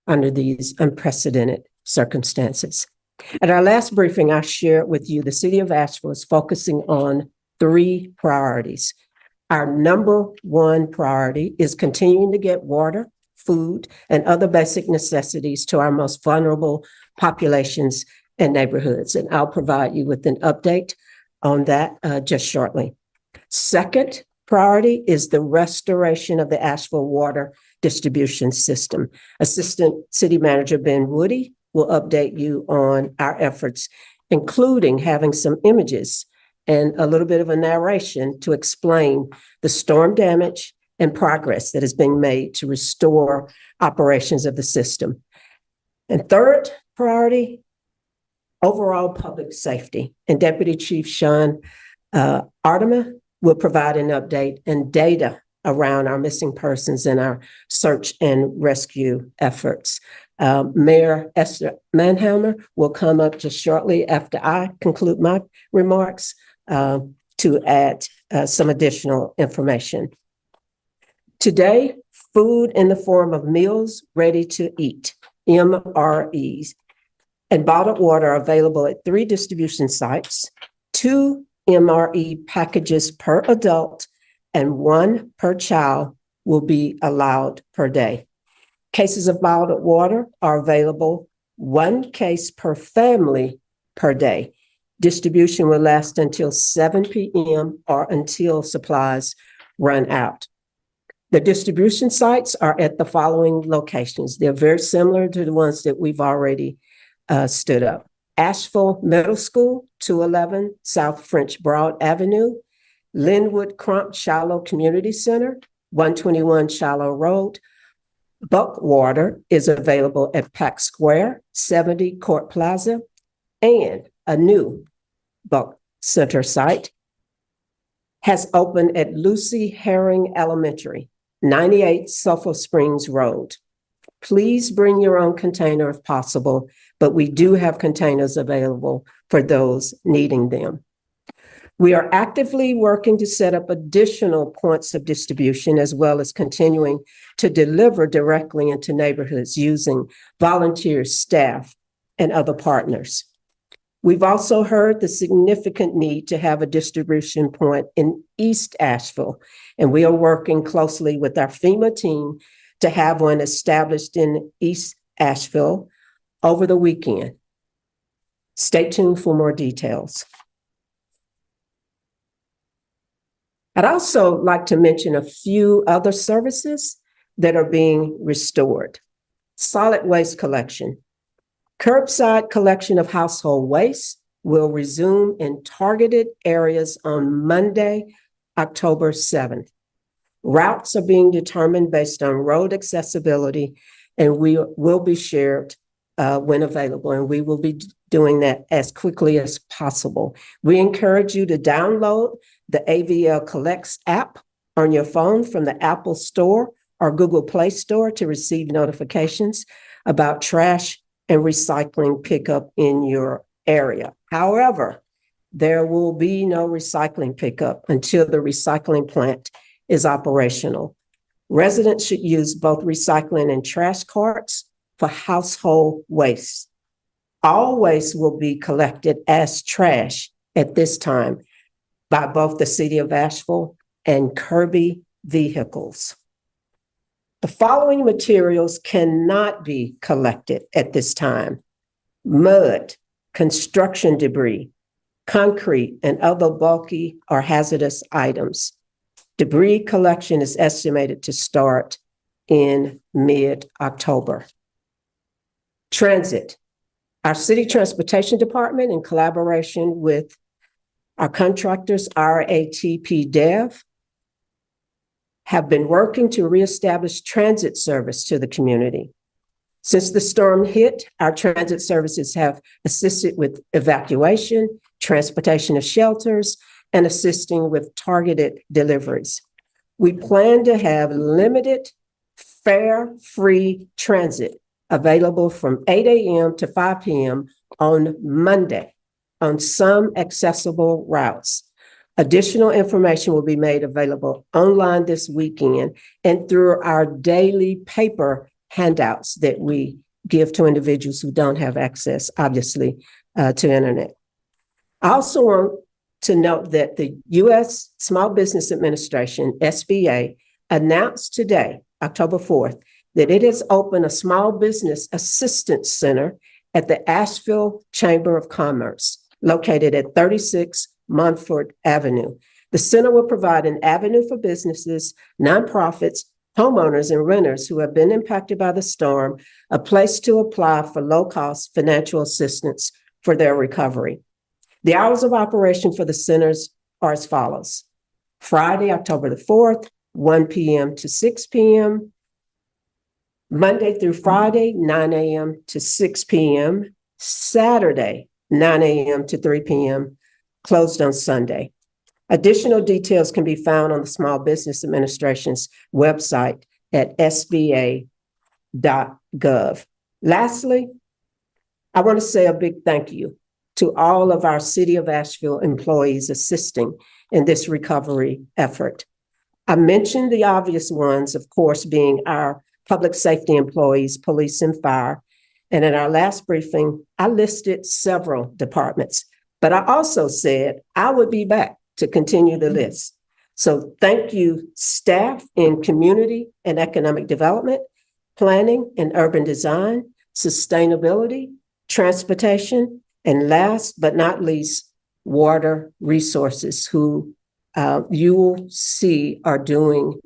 under these unprecedented circumstances. At our last briefing, I shared with you the City of Asheville is focusing on 3 priorities. Our number 1 priority is continuing to get water, food, and other basic necessities to our most vulnerable populations and neighborhoods. And I'll provide you with an update on that just shortly. Second priority is the restoration of the Asheville water distribution system. Assistant City Manager Ben Woody will update you on our efforts, including having some images and a little bit of a narration to explain the storm damage and progress that is being made to restore operations of the system. And third priority, overall public safety. And Deputy Chief Sean Artima will provide an update and data around our missing persons and our search and rescue efforts. Mayor Esther Manhammer will come up just shortly after I conclude my remarks to add some additional information. Today, food in the form of meals ready to eat, MREs, and bottled water are available at 3 distribution sites, 2 MRE packages per adult and 1 per child will be allowed per day. Cases of bottled water are available, 1 case per family per day. Distribution will last until 7 p.m. or until supplies run out. The distribution sites are at the following locations. They're very similar to the ones that we've already stood up. Asheville Middle School, 211 South French Broad Avenue, Linwood Crump Shallow Community Center, 121 Shallow Road. Bulk water is available at Pack Square, 70 Court Plaza, and a new bulk center site has opened at Lucy Herring Elementary, 98 Sulphur Springs Road. Please bring your own container if possible, but we do have containers available for those needing them. We are actively working to set up additional points of distribution as well as continuing to deliver directly into neighborhoods using volunteers, staff, and other partners. We've also heard the significant need to have a distribution point in East Asheville, and we are working closely with our FEMA team to have one established in East Asheville over the weekend. Stay tuned for more details. I'd also like to mention a few other services that are being restored. Solid waste collection. Curbside collection of household waste will resume in targeted areas on Monday, October 7th. Routes are being determined based on road accessibility, and we will be shared when available, and we will be doing that as quickly as possible. We encourage you to download the AVL Collects app on your phone from the Apple Store or Google Play Store to receive notifications about trash and recycling pickup in your area. However, there will be no recycling pickup until the recycling plant is operational. Residents should use both recycling and trash carts for household waste. All waste will be collected as trash at this time by both the City of Asheville and Kirby vehicles. The following materials cannot be collected at this time: mud, construction debris, concrete, and other bulky or hazardous items. Debris collection is estimated to start in mid-October. Transit. Our City Transportation Department, in collaboration with our contractors, RATP Dev, have been working to reestablish transit service to the community. Since the storm hit, our transit services have assisted with evacuation, transportation of shelters, and assisting with targeted deliveries. We plan to have limited fare-free transit available from 8 a.m. to 5 p.m. on Monday on some accessible routes. Additional information will be made available online this weekend and through our daily paper handouts that we give to individuals who don't have access, obviously, to internet. I also want to note that the U.S. Small Business Administration, SBA, announced today, October 4th, that it has opened a Small Business Assistance Center at the Asheville Chamber of Commerce, located at 36 Montfort Avenue. The center will provide an avenue for businesses, nonprofits, homeowners, and renters who have been impacted by the storm, a place to apply for low-cost financial assistance for their recovery. The hours of operation for the centers are as follows. Friday, October the 4th, 1 p.m. to 6 p.m. Monday through Friday, 9 a.m. to 6 p.m. Saturday, 9 a.m. to 3 p.m. Closed on Sunday. Additional details can be found on the Small Business Administration's website at sba.gov. Lastly, I want to say a big thank you to all of our City of Asheville employees assisting in this recovery effort. I mentioned the obvious ones, of course, being our public safety employees, police and fire. And in our last briefing, I listed several departments, but I also said I would be back to continue the list. So thank you, staff in community and economic development, planning and urban design, sustainability, transportation, and last but not least, water resources, who you will see are doing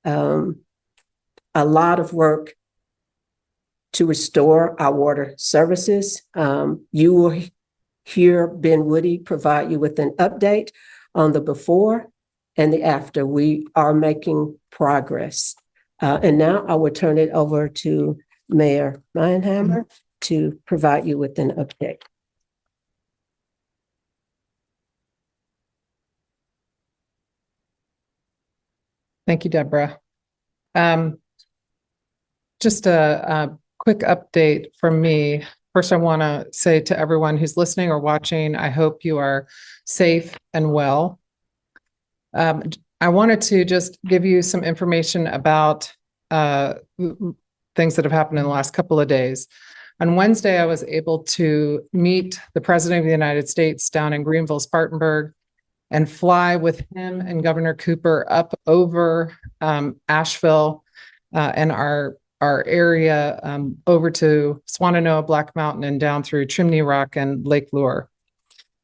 a lot of work to restore our water services. You will hear Ben Woody provide you with an update on the before and the after. We are making progress. And now I will turn it over to Mayor Meinhammer to provide you with an update. Thank you, Deborah. Just a quick update from me. First, I want to say to everyone who's listening or watching, I hope you are safe and well. I wanted to just give you some information about things that have happened in the last couple of days. On Wednesday, I was able to meet the President of the United States down in Greenville, Spartanburg, and fly with him and Governor Cooper up over Asheville and our area over to Swannanoa, Black Mountain, and down through Chimney Rock and Lake Lure.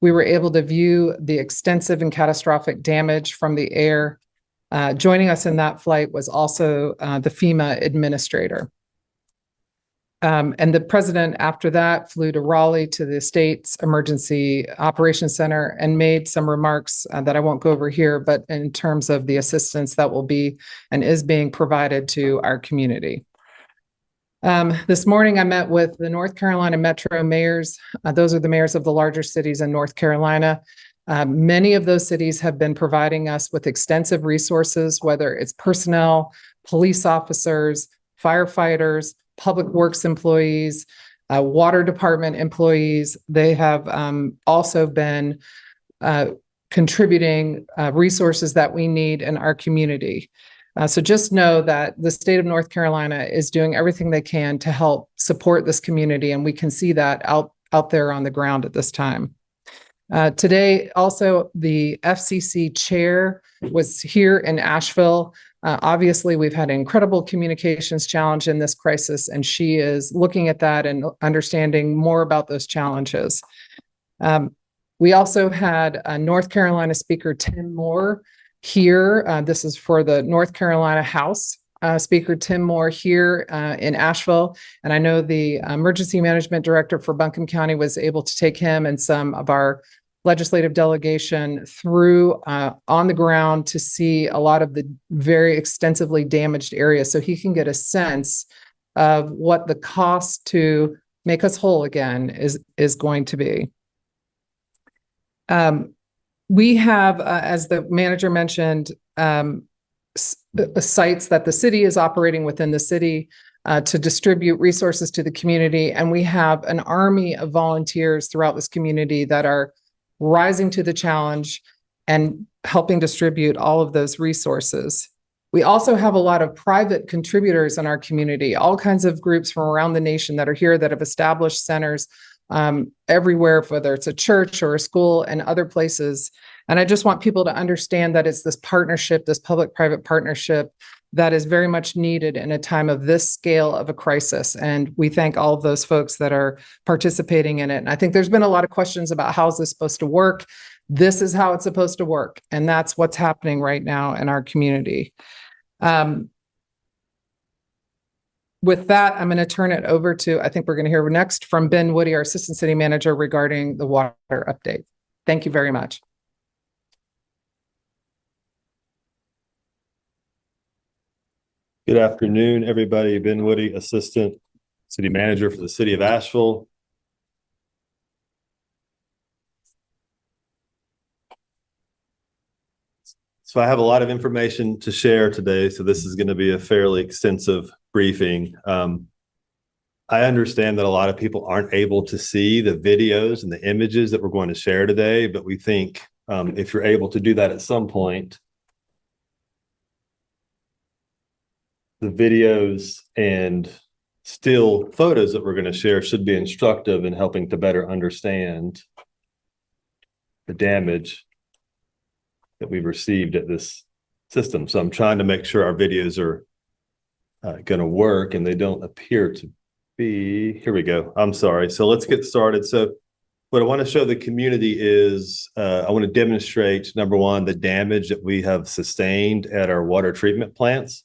We were able to view the extensive and catastrophic damage from the air. Joining us in that flight was also the FEMA administrator. And the president, after that, flew to Raleigh to the state's emergency operations center and made some remarks that I won't go over here, but in terms of the assistance that will be and is being provided to our community. This morning, I met with the North Carolina Metro mayors. Those are the mayors of the larger cities in North Carolina. Many of those cities have been providing us with extensive resources, whether it's personnel, police officers, firefighters, public works employees, water department employees. They have also been contributing resources that we need in our community. So just know that the state of North Carolina is doing everything they can to help support this community, and we can see that out there on the ground at this time. Today, also, the FCC chair was here in Asheville. Obviously, we've had an incredible communications challenge in this crisis, and she is looking at that and understanding more about those challenges. We also had North Carolina Speaker Tim Moore here. This is for the North Carolina House. Speaker Tim Moore here in Asheville. And I know the emergency management director for Buncombe County was able to take him and some of our legislative delegation through on the ground to see a lot of the very extensively damaged areas, so he can get a sense of what the cost to make us whole again is going to be. We have, as the manager mentioned, sites that the city is operating within the city to distribute resources to the community. And we have an army of volunteers throughout this community that are rising to the challenge and helping distribute all of those resources. We also have a lot of private contributors in our community, all kinds of groups from around the nation that are here that have established centers everywhere, whether it's a church or a school and other places. And I just want people to understand that it's this partnership, this public-private partnership that is very much needed in a time of this scale of a crisis. And we thank all of those folks that are participating in it. And I think there's been a lot of questions about how is this supposed to work? This is how it's supposed to work. And that's what's happening right now in our community. With that, I'm going to turn it over to, I think we're going to hear next from Ben Woody, our Assistant City Manager, regarding the water update. Thank you very much. Good afternoon, everybody. Ben Woody, Assistant City Manager for the City of Asheville. So I have a lot of information to share today, so this is going to be a fairly extensive briefing. I understand that a lot of people aren't able to see the videos and the images that we're going to share today, but we think if you're able to do that at some point, the videos and still photos that we're going to share should be instructive in helping to better understand the damage that we've received at this system. So I'm trying to make sure our videos are going to work, and they don't appear to be. Here we go. I'm sorry. So let's get started. So what I want to show the community is I want to demonstrate, number one, the damage that we have sustained at our water treatment plants.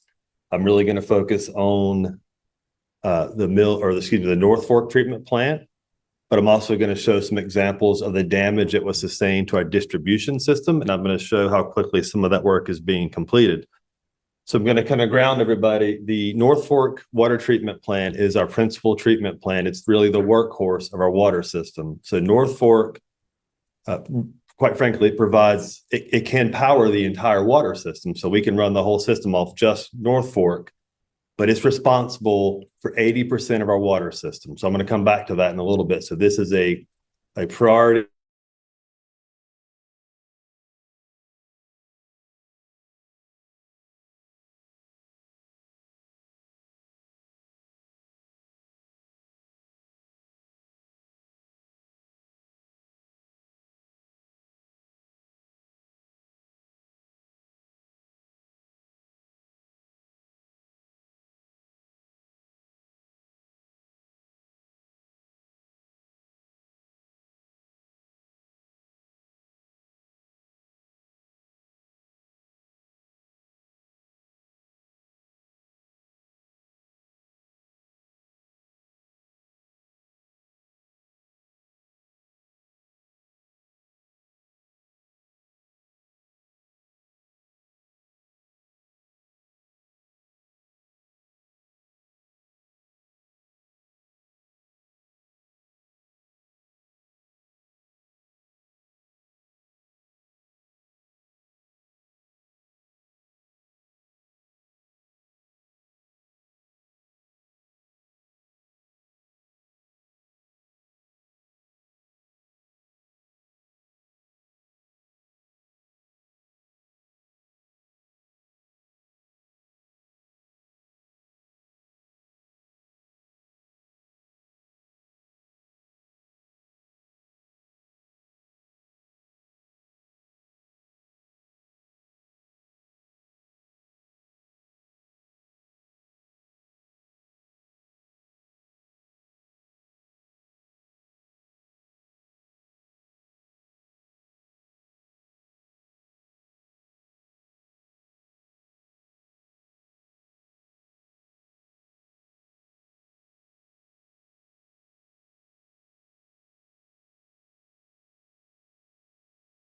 I'm really going to focus on the North Fork treatment plant, but I'm also going to show some examples of the damage that was sustained to our distribution system, and I'm going to show how quickly some of that work is being completed. So I'm going to kind of ground everybody. The North Fork water treatment plant is our principal treatment plant. It's really the workhorse of our water system. So North Fork, quite frankly, it can power the entire water system. So we can run the whole system off just North Fork, but it's responsible for 80% of our water system. So I'm going to come back to that in a little bit. So this is a priority